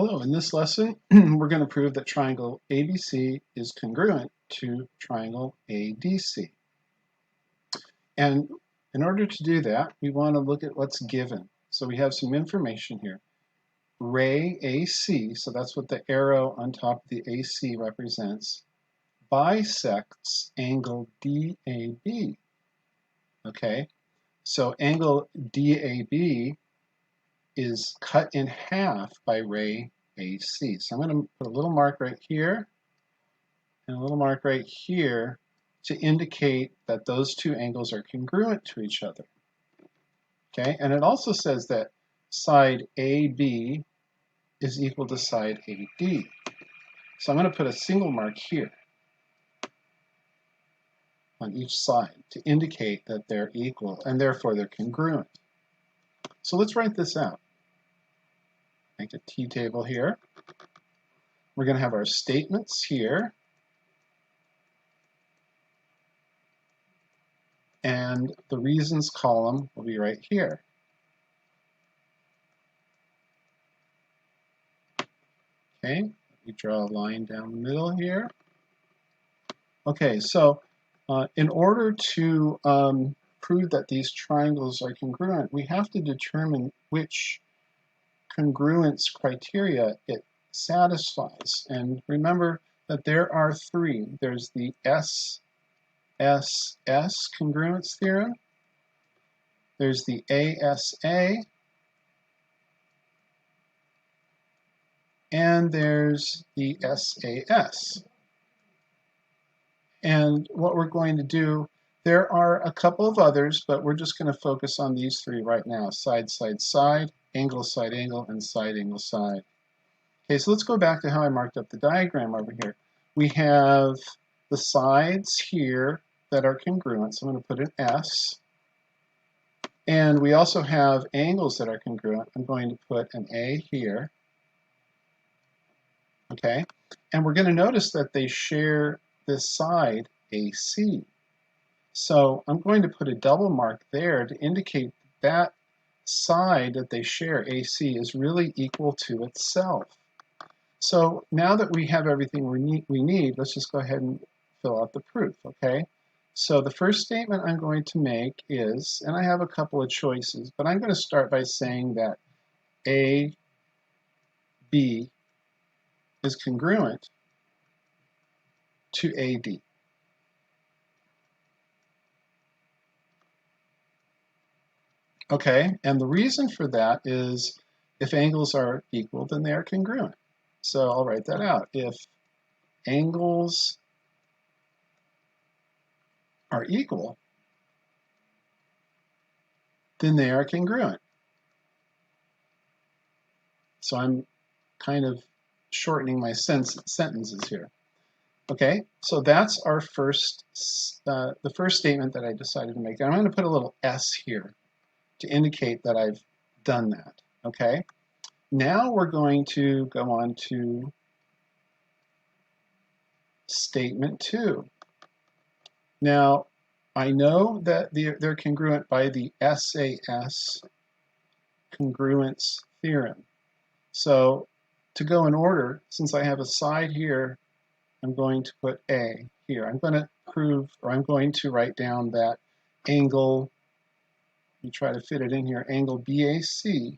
Hello, in this lesson, we're going to prove that triangle ABC is congruent to triangle ADC. And in order to do that, we want to look at what's given. So we have some information here. Ray AC, so that's what the arrow on top of the AC represents, bisects angle DAB. Okay, so angle DAB is cut in half by ray AC. So I'm going to put a little mark right here and a little mark right here to indicate that those two angles are congruent to each other. Okay, and it also says that side AB is equal to side AD. So I'm going to put a single mark here on each side to indicate that they're equal and therefore they're congruent. So let's write this out. Make a T-table here. We're going to have our statements here. And the reasons column will be right here. Okay, we draw a line down the middle here. Okay, so in order to prove that these triangles are congruent, we have to determine which congruence criteria it satisfies. And remember that there are three. There's the SAS congruence theorem. There's the ASA. And there's the SAS. And what we're going to do, there are a couple of others, but we're just going to focus on these three right now. Side, side, side, angle, side, angle, and side, angle, side. Okay, so let's go back to how I marked up the diagram over here. We have the sides here that are congruent, so I'm going to put an S. And we also have angles that are congruent. I'm going to put an A here. Okay, and we're going to notice that they share this side AC. So I'm going to put a double mark there to indicate that side that they share, AC, is really equal to itself. So now that we have everything we need, let's just go ahead and fill out the proof, okay? So the first statement I'm going to make is, and I have a couple of choices, but I'm going to start by saying that AB is congruent to AD. Okay, and the reason for that is if angles are equal, then they are congruent. So I'll write that out. If angles are equal, then they are congruent. So I'm kind of shortening my sentences here. Okay, so that's our first, the first statement that I decided to make. And I'm going to put a little S here to indicate that I've done that. Okay, now we're going to go on to statement 2. Now, I know that they're congruent by the SAS Congruence theorem. So to go in order, since I have a side here, I'm going to put A here. I'm going to prove, or I'm going to write down that angle, let me try to fit it in here, angle BAC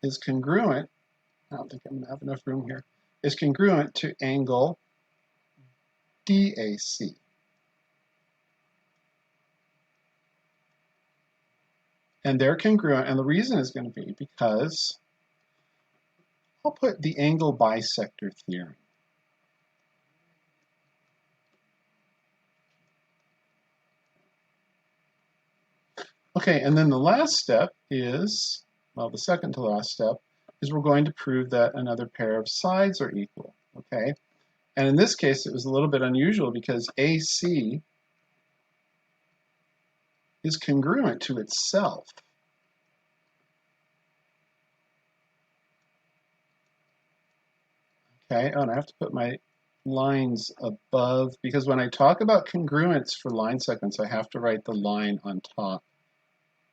is congruent, I don't think I'm going to have enough room here, is congruent to angle DAC. And they're congruent, and the reason is going to be because I'll put the angle bisector theorem. Okay, and then the last step is, well, the second to last step, is we're going to prove that another pair of sides are equal, okay? And in this case, it was a little bit unusual because AC is congruent to itself. Okay, oh, and I have to put my lines above, because when I talk about congruence for line segments, I have to write the line on top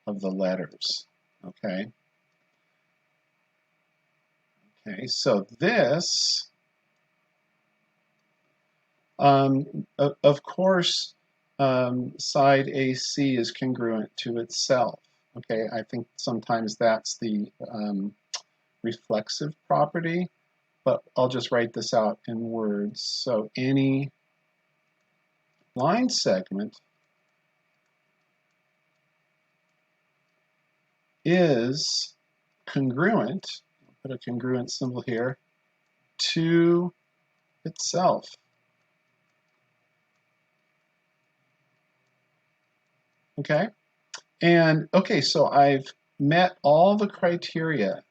of the letters. Okay. Okay, so this, of course, side AC is congruent to itself. Okay, I think sometimes that's the reflexive property, but I'll just write this out in words. So any line segment is congruent, put a congruent symbol here, to itself. Okay? And okay, so I've met all the criteria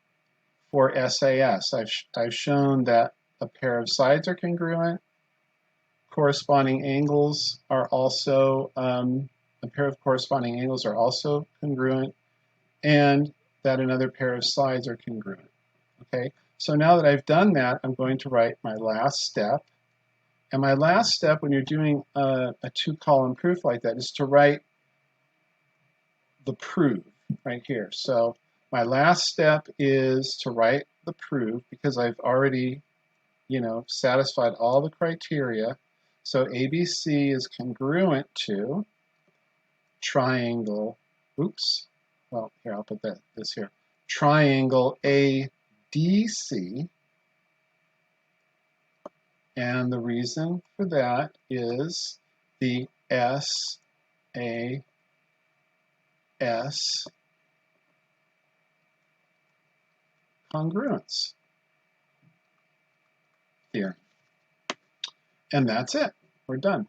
for SAS. I've shown that a pair of sides are congruent, corresponding angles are also, a pair of corresponding angles are also congruent, and that another pair of sides are congruent. Okay, so now that I've done that, I'm going to write my last step. And my last step when you're doing a two-column proof like that is to write the proof right here. So my last step is to write the proof because I've already, satisfied all the criteria. So ABC is congruent to triangle, oops, well, here, I'll put this here. Triangle ADC. And the reason for that is the SAS congruence theorem. And that's it. We're done.